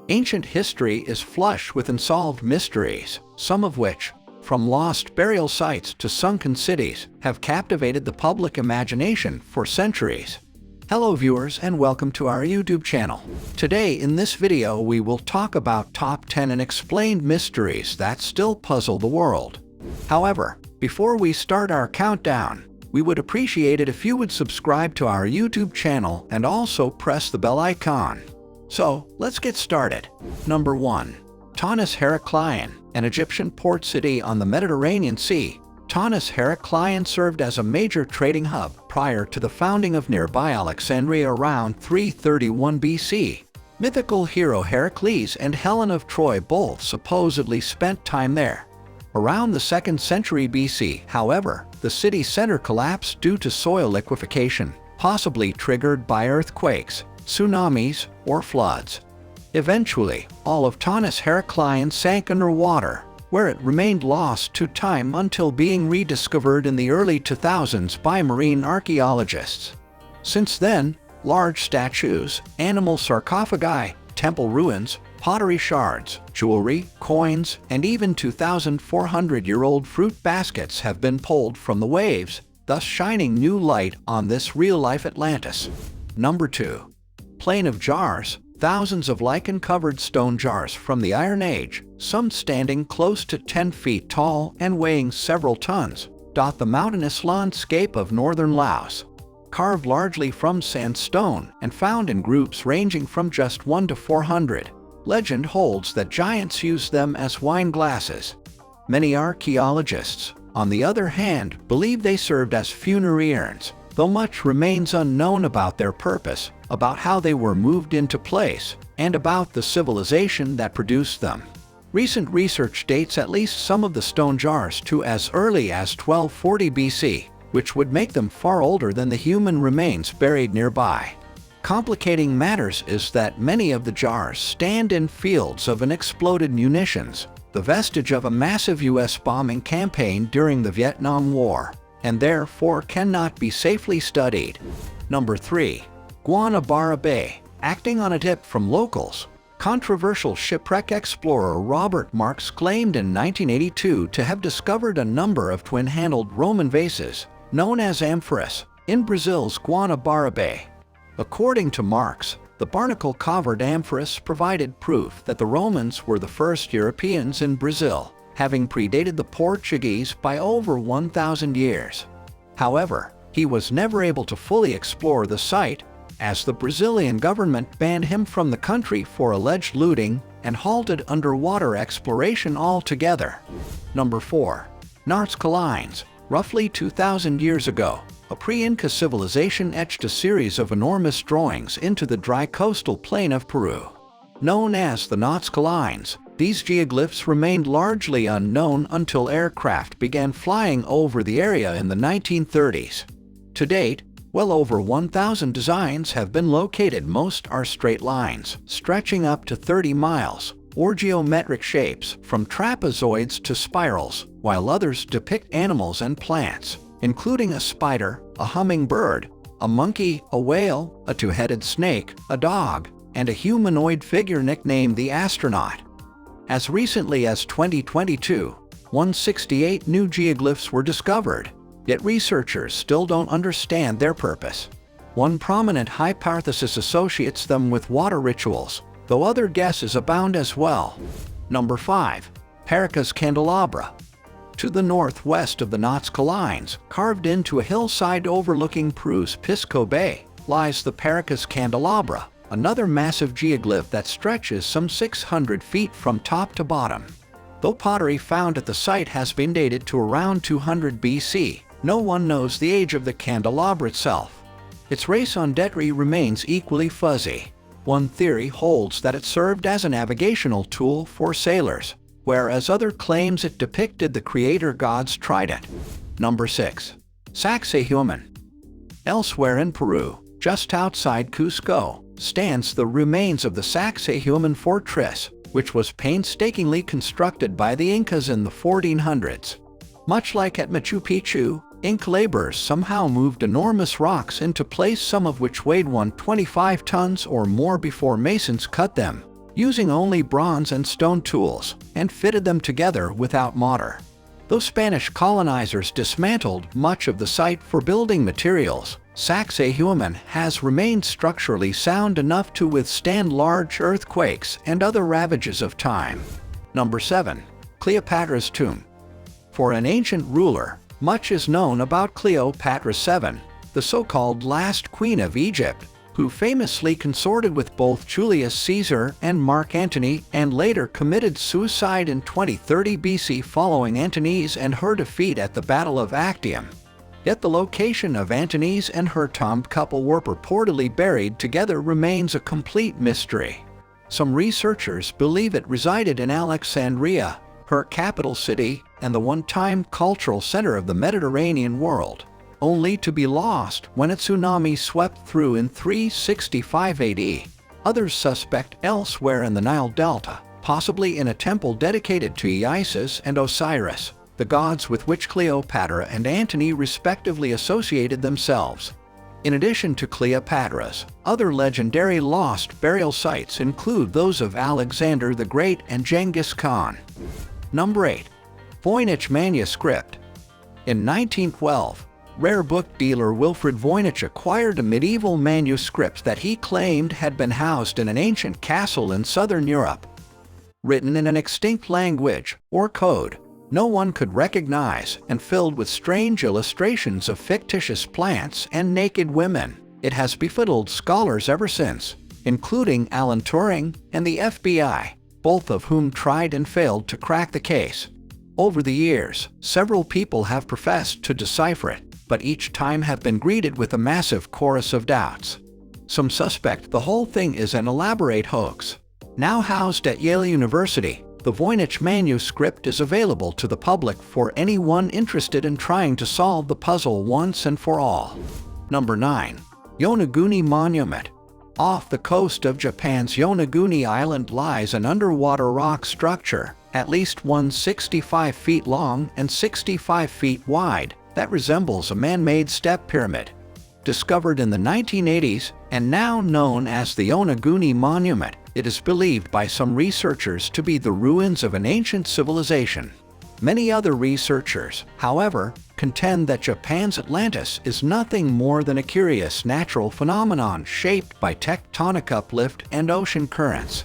Ancient history is flush with unsolved mysteries, some of which, from lost burial sites to sunken cities, have captivated the public imagination for centuries. Hello viewers and welcome to our YouTube channel. Today in this video we will talk about top 10 unexplained mysteries that still puzzle the world. However, before we start our countdown, we would appreciate it if you would subscribe to our YouTube channel and also press the bell icon. So, let's get started. Number 1. Tanis Heraclion, an Egyptian port city on the Mediterranean Sea. Tanis Heraclion served as a major trading hub prior to the founding of nearby Alexandria around 331 BC. Mythical hero Heracles and Helen of Troy both supposedly spent time there. Around the 2nd century BC, however, the city center collapsed due to soil liquefaction, possibly triggered by earthquakes, tsunamis, or floods. Eventually, all of Tanis Heraclion sank underwater, where it remained lost to time until being rediscovered in the early 2000s by marine archaeologists. Since then, large statues, animal sarcophagi, temple ruins, pottery shards, jewelry, coins, and even 2,400-year-old fruit baskets have been pulled from the waves, thus shining new light on this real-life Atlantis. Number 2. Plain of Jars. Thousands of lichen-covered stone jars from the Iron Age, some standing close to 10 feet tall and weighing several tons, dot the mountainous landscape of northern Laos. Carved largely from sandstone and found in groups ranging from just 1 to 400, legend holds that giants used them as wine glasses. Many archaeologists, on the other hand, believe they served as funerary urns, though much remains unknown about their purpose, about how they were moved into place, and about the civilization that produced them. Recent research dates at least some of the stone jars to as early as 1240 BC, which would make them far older than the human remains buried nearby. Complicating matters is that many of the jars stand in fields of unexploded munitions, the vestige of a massive U.S. bombing campaign during the Vietnam War, and therefore cannot be safely studied. Number 3. Guanabara Bay. Acting on a tip from locals, controversial shipwreck explorer Robert Marks claimed in 1982 to have discovered a number of twin-handled Roman vases, known as amphoras, in Brazil's Guanabara Bay. According to Marks, the barnacle-covered amphoras provided proof that the Romans were the first Europeans in Brazil, having predated the Portuguese by over 1,000 years. However, he was never able to fully explore the site, as the Brazilian government banned him from the country for alleged looting and halted underwater exploration altogether. Number 4. Nazca Lines. Roughly 2,000 years ago, a pre-Inca civilization etched a series of enormous drawings into the dry coastal plain of Peru. Known as the Nazca Lines, these geoglyphs remained largely unknown until aircraft began flying over the area in the 1930s. To date, well over 1,000 designs have been located. Most are straight lines, stretching up to 30 miles, or geometric shapes from trapezoids to spirals, while others depict animals and plants, including a spider, a hummingbird, a monkey, a whale, a two-headed snake, a dog, and a humanoid figure nicknamed the astronaut. As recently as 2022, 168 new geoglyphs were discovered, yet researchers still don't understand their purpose. One prominent hypothesis associates them with water rituals, though other guesses abound as well. Number 5. Pericus Candelabra. To the northwest of the Nazca Lines, carved into a hillside overlooking Peru's Pisco Bay, lies the Pericus Candelabra, another massive geoglyph that stretches some 600 feet from top to bottom. Though pottery found at the site has been dated to around 200 BC, no one knows the age of the candelabra itself. Its raison d'etre remains equally fuzzy. One theory holds that it served as a navigational tool for sailors, whereas other claims it depicted the creator god's trident. Number 6. Sacay Human. Elsewhere in Peru, just outside Cusco, stands the remains of the Sacay Human fortress, which was painstakingly constructed by the Incas in the 1400s. Much like at Machu Picchu, Inca laborers somehow moved enormous rocks into place, some of which weighed 125 tons or more before masons cut them. using only bronze and stone tools, and fitted them together without mortar. Though Spanish colonizers dismantled much of the site for building materials, Sacay Human has remained structurally sound enough to withstand large earthquakes and other ravages of time. Number 7. Cleopatras Tomb. For an ancient ruler, much is known about Cleopatra VII, the so-called last queen of Egypt, who famously consorted with both Julius Caesar and Mark Antony and later committed suicide in 2030 BC following Antony's and her defeat at the Battle of Actium. Yet the location of Antony's and her tomb couple were purportedly buried together remains a complete mystery. Some researchers believe it resided in Alexandria, her capital city and the one-time cultural center of the Mediterranean world, only to be lost when a tsunami swept through in 365 AD. Others suspect elsewhere in the Nile Delta, possibly in a temple dedicated to Isis and Osiris, the gods with which Cleopatra and Antony respectively associated themselves. In addition to Cleopatra's, other legendary lost burial sites include those of Alexander the Great and Genghis Khan. Number 8. Voynich Manuscript. In 1912, rare book dealer Wilfred Voynich acquired a medieval manuscript that he claimed had been housed in an ancient castle in southern Europe. Written in an extinct language, or code, no one could recognize, and filled with strange illustrations of fictitious plants and naked women, it has befuddled scholars ever since, including Alan Turing and the FBI, both of whom tried and failed to crack the case. Over the years, several people have professed to decipher it, but each time have been greeted with a massive chorus of doubts. Some suspect the whole thing is an elaborate hoax. Now housed at Yale University, the Voynich Manuscript is available to the public for anyone interested in trying to solve the puzzle once and for all. Number 9. Onaguni Monument. Off the coast of Japan's Onaguni Island lies an underwater rock structure, at least 165 feet long and 65 feet wide, that resembles a man-made step pyramid. Discovered in the 1980s and now known as the Onaguni Monument, it is believed by some researchers to be the ruins of an ancient civilization. Many other researchers, however, contend that Japan's Atlantis is nothing more than a curious natural phenomenon shaped by tectonic uplift and ocean currents.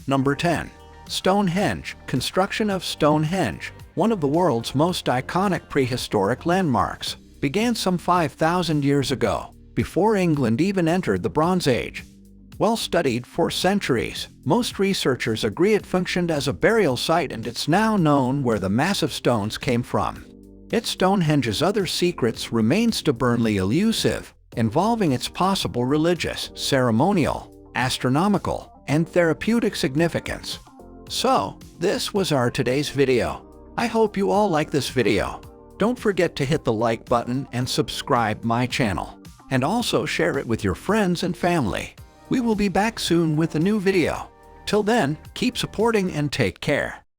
Number 10. Stonehenge Construction of Stonehenge, one of the world's most iconic prehistoric landmarks, began some 5,000 years ago, before England even entered the Bronze Age. Well studied for centuries, most researchers agree it functioned as a burial site, and it's now known where the massive stones came from. Yet Stonehenge's other secrets remain stubbornly elusive, involving its possible religious, ceremonial, astronomical, and therapeutic significance. So, this was our today's video. I hope you all like this video. Don't forget to hit the like button and subscribe my channel. And also share it with your friends and family. We will be back soon with a new video. Till then, keep supporting and take care.